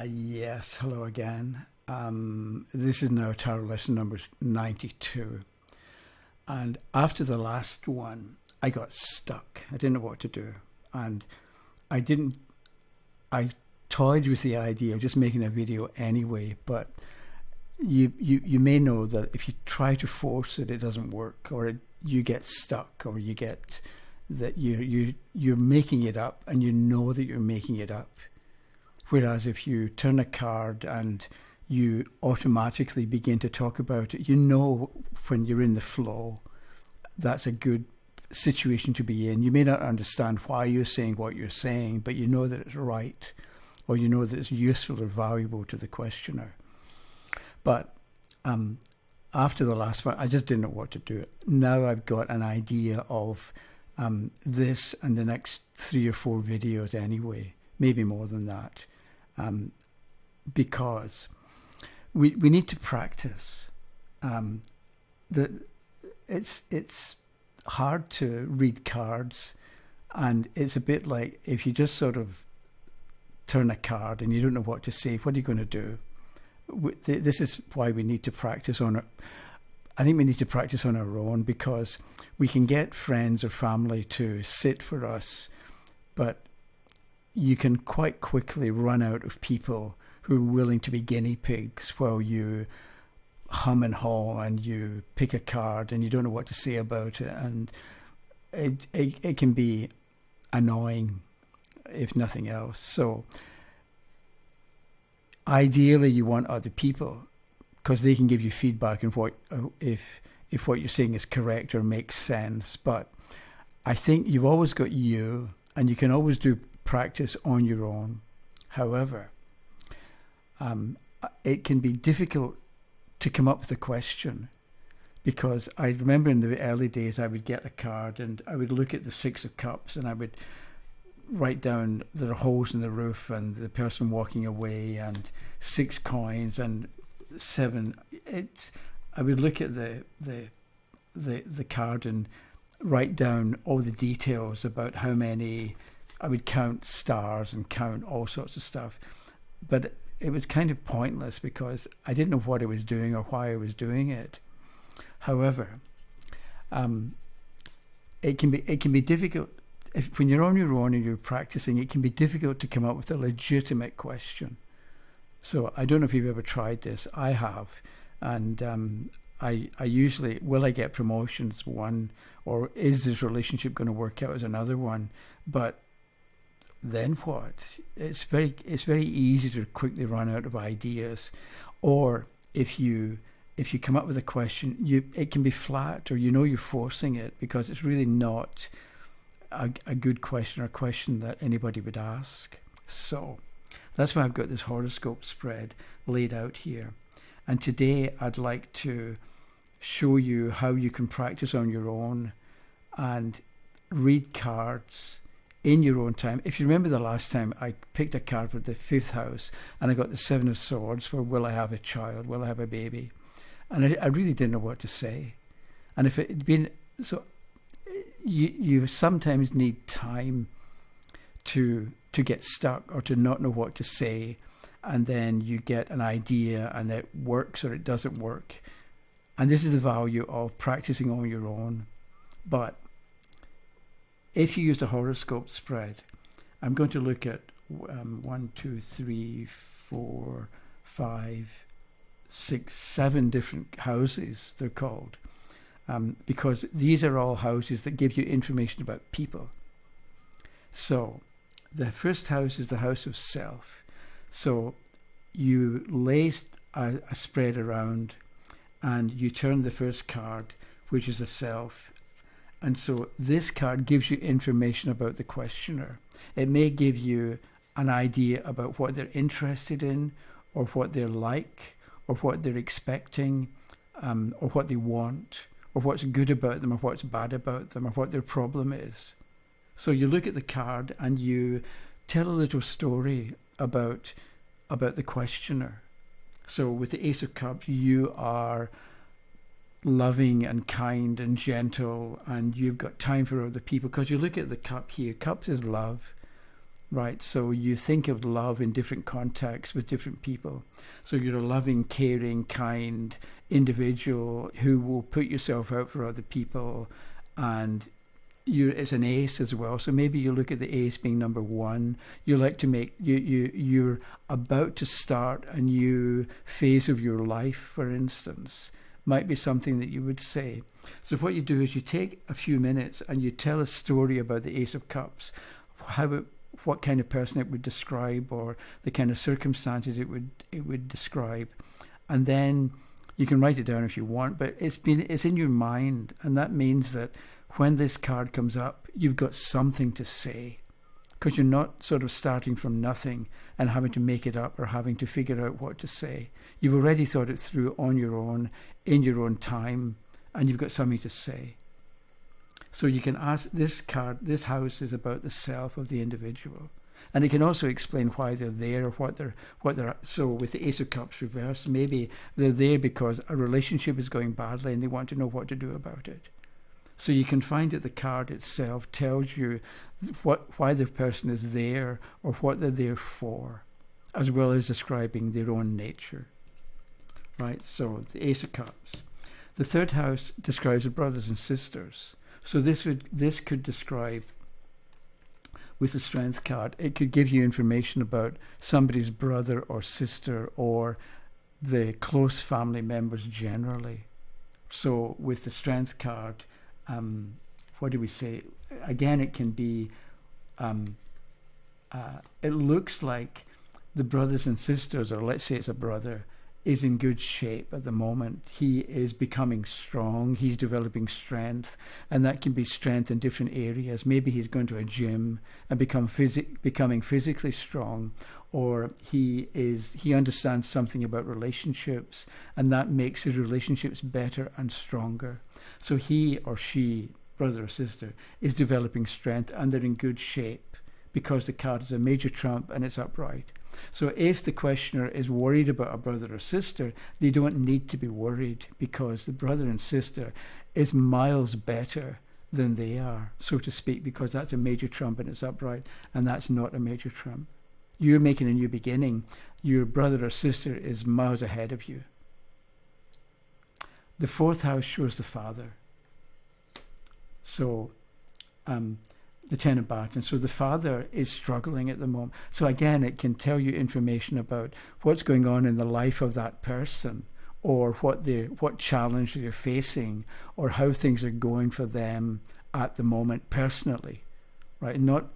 Yes, hello again. This is now tarot lesson number 92. And after the last one, I got stuck. I didn't know what to do. And I didn't, I toyed with the idea of just making a video anyway, but you may know that if you try to force it, it doesn't work, or you get stuck, or you get that you're making it up and you know that you're making it up. Whereas if you turn a card and you automatically begin to talk about it, you know when you're in the flow, that's a good situation to be in. You may not understand why you're saying what you're saying, but you know that it's right, or you know that it's useful or valuable to the questioner. But after the last one, I just didn't know what to do. Now I've got an idea of this and the next 3 or 4 videos anyway, maybe more than that. Because we need to practice. It's hard to read cards, and it's a bit like if you just sort of turn a card and you don't know what to say, what are you going to do? This is why we need to practice on it. I think we need to practice on our own, because we can get friends or family to sit for us, but you can quite quickly run out of people who are willing to be guinea pigs while you hum and haw and you pick a card and you don't know what to say about it. And it can be annoying, if nothing else. So ideally you want other people, because they can give you feedback on what if what you're saying is correct or makes sense. But I think you've always got you, and you can always do practice on your own. However, it can be difficult to come up with a question, because I remember in the early days I would get a card and I would look at the 6 of Cups and I would write down there are holes in the roof and the person walking away and 6 coins and 7. I would look at the card and write down all the details about how many. I would count stars and count all sorts of stuff, but it was kind of pointless because I didn't know what I was doing or why I was doing it. However, it can be difficult when you're on your own and you're practicing. It can be difficult to come up with a legitimate question. So I don't know if you've ever tried this. I have, and I usually, will I get promotions? One, or is this relationship going to work out? As another one. But then what? It's very easy to quickly run out of ideas. Or if you come up with a question, it can be flat, or you're forcing it because it's really not a good question, or a question that anybody would ask. So that's why I've got this horoscope spread laid out here. And today I'd like to show you how you can practice on your own and read cards in your own time. If you remember the last time, I picked a card for the 5th house and I got the 7 of Swords for will I have a child, will I have a baby? And I really didn't know what to say. And if it had been, so you sometimes need time to get stuck or to not know what to say, and then you get an idea and it works or it doesn't work. And this is the value of practicing on your own. But if you use a horoscope spread, I'm going to look at 1, 2, 3, 4, 5, 6, 7 different houses, they're called, because these are all houses that give you information about people. So the first house is the house of self. So you lay a spread around and you turn the first card, which is the self. And so this card gives you information about the questioner. It may give you an idea about what they're interested in, or what they're like, or what they're expecting, or what they want, or what's good about them, or what's bad about them, or what their problem is. So you look at the card and you tell a little story about the questioner. So with the Ace of Cups, you are loving and kind and gentle, and you've got time for other people, because you look at the cup here. Cups is love. right? So you think of love in different contexts with different people. So you're a loving, caring, kind individual who will put yourself out for other people, and it's an ace as well. So maybe you look at the ace being number one. You like to make you're about to start a new phase of your life, for instance. Might be something that you would say. So what you do is you take a few minutes and you tell a story about the Ace of Cups, what kind of person it would describe, or the kind of circumstances it would describe, and then you can write it down if you want. But it's in your mind, and that means that when this card comes up, you've got something to say, because you're not sort of starting from nothing and having to make it up or having to figure out what to say. You've already thought it through on your own, in your own time, and you've got something to say. So you can ask this card, this house is about the self of the individual. And it can also explain why they're there, or what they're. So with the Ace of Cups reversed, maybe they're there because a relationship is going badly and they want to know what to do about it. So you can find that the card itself tells you why the person is there or what they're there for, as well as describing their own nature. Right? So the Ace of Cups. The third house describes the brothers and sisters. So this could describe, with the Strength card, it could give you information about somebody's brother or sister or the close family members generally. So with the Strength card, what do we say? Again, it can be, it looks like the brothers and sisters, or let's say it's a brother, is in good shape at the moment. He is becoming strong. He's developing strength, and that can be strength in different areas. Maybe he's going to a gym and becoming physically strong, or he understands something about relationships, and that makes his relationships better and stronger. So he or she, brother or sister, is developing strength, and they're in good shape because the card is a major trump and it's upright. So if the questioner is worried about a brother or sister, they don't need to be worried, because the brother and sister is miles better than they are, so to speak, because that's a major trump and it's upright, and that's not a major trump. You're making a new beginning. Your brother or sister is miles ahead of you. The fourth house shows the father. So the Ten of Batons. So the father is struggling at the moment. So again, it can tell you information about what's going on in the life of that person, or what challenge they're facing, or how things are going for them at the moment personally, right? Not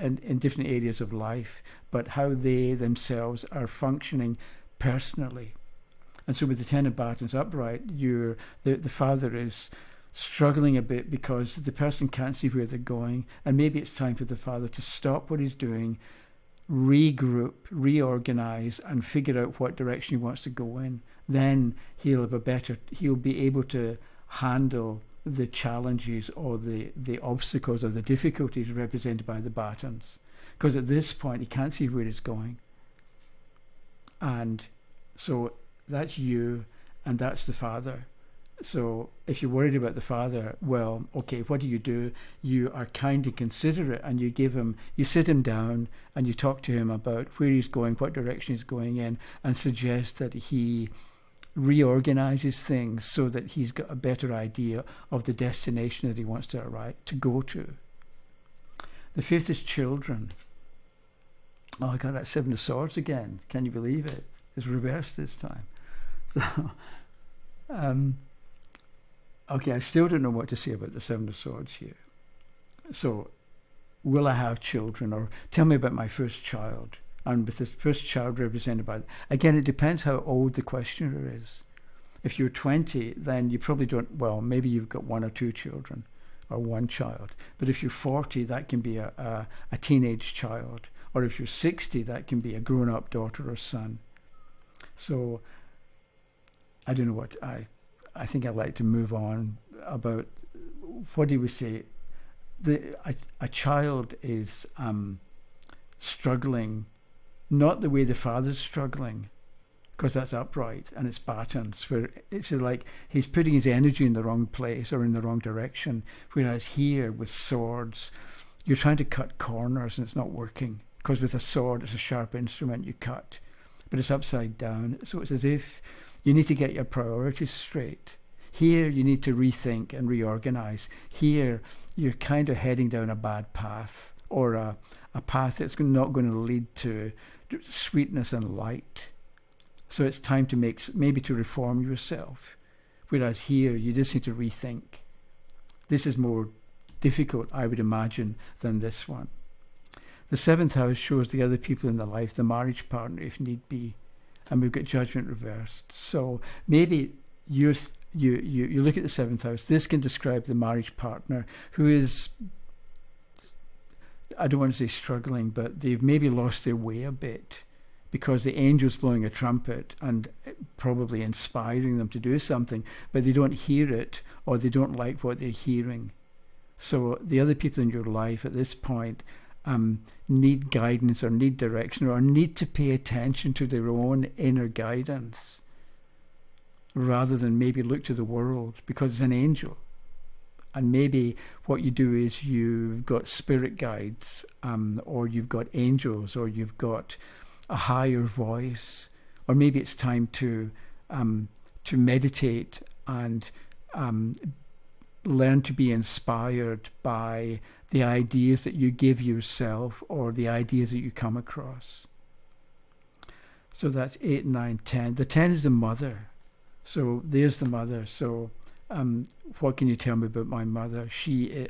in different areas of life, but how they themselves are functioning personally. And so with the Ten of Batons upright, the father is struggling a bit because the person can't see where they're going, and maybe it's time for the father to stop what he's doing, regroup, reorganize, and figure out what direction he wants to go in. Then he'll be able to handle the challenges or the obstacles or the difficulties represented by the batons, because at this point he can't see where he's going. And so that's you, and that's the father. So if you're worried about the father, well, okay, what do? You are kind and considerate, and you sit him down and you talk to him about where he's going, what direction he's going in, and suggest that he reorganizes things so that he's got a better idea of the destination that he wants to go to. The fifth is children. Oh, I got that Seven of Swords again. Can you believe it? It's reversed this time. So, okay, I still don't know what to say about the Seven of Swords here. So, will I have children? Or tell me about my first child. And with this first child represented by... Again, it depends how old the questioner is. If you're 20, then you probably don't... Well, maybe you've got one or two children, or one child. But if you're 40, that can be a teenage child. Or if you're 60, that can be a grown-up daughter or son. So, I don't know what... I think I'd like to move on about, what do we say? A child is struggling, not the way the father's struggling, because that's upright and it's batons, where it's like he's putting his energy in the wrong place or in the wrong direction, whereas here with swords, you're trying to cut corners and it's not working because with a sword, it's a sharp instrument, you cut. But it's upside down. So it's as if you need to get your priorities straight. Here, you need to rethink and reorganize. Here, you're kind of heading down a bad path, or a path that's not going to lead to sweetness and light. So it's time to maybe to reform yourself. Whereas here, you just need to rethink. This is more difficult, I would imagine, than this one. The 7th house shows the other people in the life, the marriage partner, if need be. And we've got judgment reversed. So maybe you look at the 7th house. This can describe the marriage partner who is, I don't want to say struggling, but they've maybe lost their way a bit because the angel's blowing a trumpet and probably inspiring them to do something, but they don't hear it, or they don't like what they're hearing. So the other people in your life at this point need guidance, or need direction, or need to pay attention to their own inner guidance rather than maybe look to the world, because it's an angel. And maybe what you do is you've got spirit guides, or you've got angels, or you've got a higher voice, or maybe it's time to meditate and learn to be inspired by the ideas that you give yourself, or the ideas that you come across. So that's 8, 9, 10. The 10 is the mother. So there's the mother. So what can you tell me about my mother?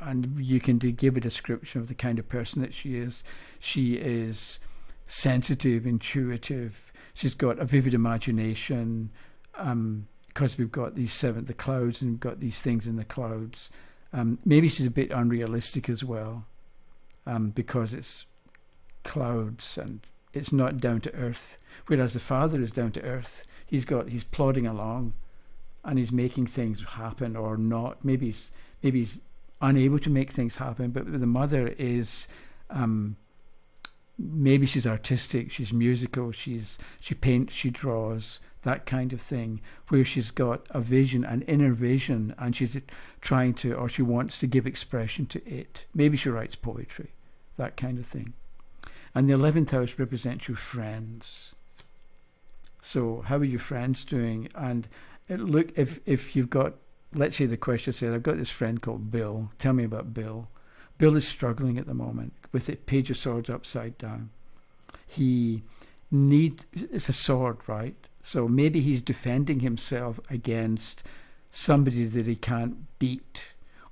And you can give a description of the kind of person that she is. She is sensitive, intuitive. She's got a vivid imagination, because we've got the clouds, and we've got these things in the clouds. Maybe she's a bit unrealistic as well, because it's clouds and it's not down to earth. Whereas the father is down to earth. He's plodding along, and he's making things happen, or not. Maybe he's unable to make things happen. But the mother is, maybe she's artistic, she's musical, she paints, she draws, that kind of thing, where she's got a vision, an inner vision, and she's trying to, or she wants to give expression to it. Maybe she writes poetry, that kind of thing. And the 11th house represents your friends. So how are your friends doing? And look, if you've got, let's say the question said, I've got this friend called Bill. Tell me about Bill. Bill is struggling at the moment with the Page of Swords upside down. It's a sword, right? So maybe he's defending himself against somebody that he can't beat,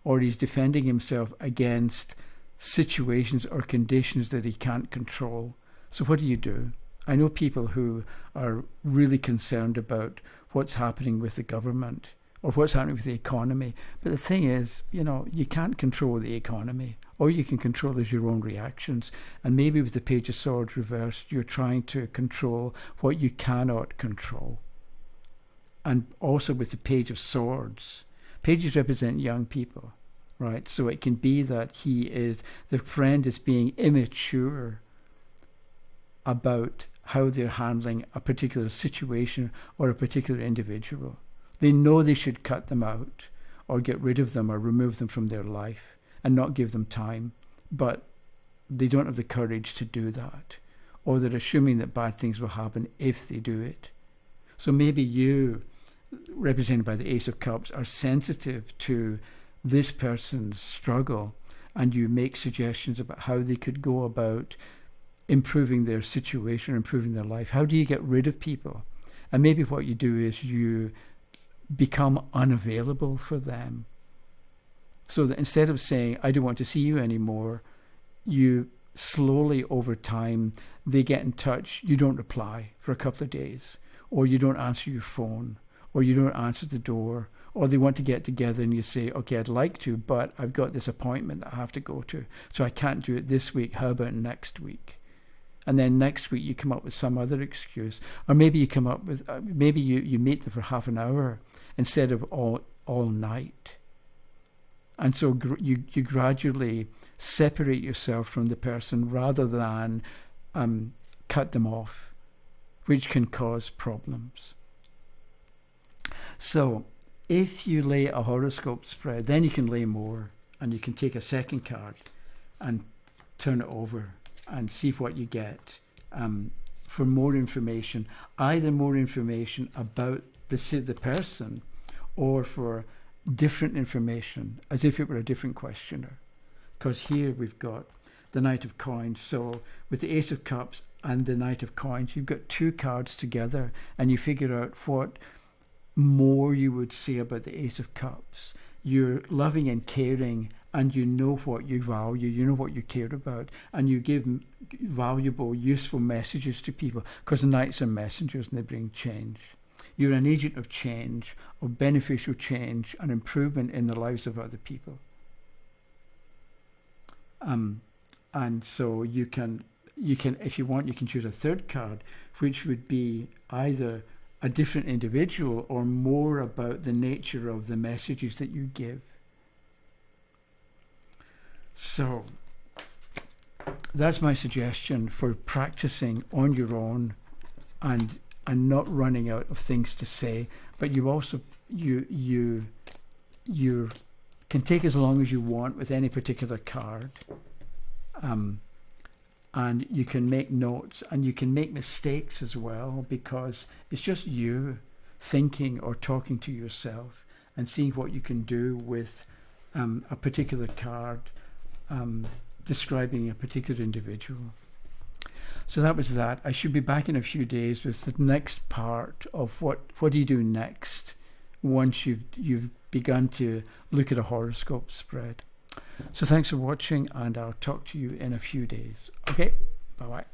or he's defending himself against situations or conditions that he can't control. So what do? I know people who are really concerned about what's happening with the government, or what's happening with the economy. But the thing is, you can't control the economy. All you can control is your own reactions. And maybe with the Page of Swords reversed, you're trying to control what you cannot control. And also with the Page of Swords, pages represent young people, right? So it can be that the friend is being immature about how they're handling a particular situation or a particular individual. They know they should cut them out, or get rid of them, or remove them from their life, and not give them time, but they don't have the courage to do that, or they're assuming that bad things will happen if they do it. So maybe you, represented by the Ace of Cups, are sensitive to this person's struggle, and you make suggestions about how they could go about improving their situation, improving their life. How do you get rid of people? And maybe what you do is you become unavailable for them. So that instead of saying, I don't want to see you anymore, you slowly over time, they get in touch, you don't reply for a couple of days, or you don't answer your phone, or you don't answer the door, or they want to get together and you say, okay, I'd like to, but I've got this appointment that I have to go to, so I can't do it this week. How about next week? And then next week you come up with some other excuse. Or maybe you come up with, maybe you meet them for half an hour instead of all night. And so you gradually separate yourself from the person rather than cut them off, which can cause problems. So if you lay a horoscope spread, then you can lay more, and you can take a second card and turn it over and see what you get. For more information, either more information about the person, or for different information, as if it were a different questioner. Because here we've got the Knight of Coins. So with the Ace of Cups and the Knight of Coins, you've got two cards together, and you figure out what more you would say about the Ace of Cups. You're loving and caring, and you know what you value, you know what you care about, and you give valuable, useful messages to people, because the Knights are messengers and they bring change. You're an agent of change, of beneficial change and improvement in the lives of other people. And so you can, if you want, you can choose a third card, which would be either a different individual or more about the nature of the messages that you give. So that's my suggestion for practicing on your own and not running out of things to say. But you also you can take as long as you want with any particular card, and you can make notes, and you can make mistakes as well, because it's just you thinking or talking to yourself and seeing what you can do with a particular card describing a particular individual. So that was that. I should be back in a few days with the next part of what do you do next once you've begun to look at a horoscope spread. So thanks for watching, and I'll talk to you in a few days. Okay, bye-bye.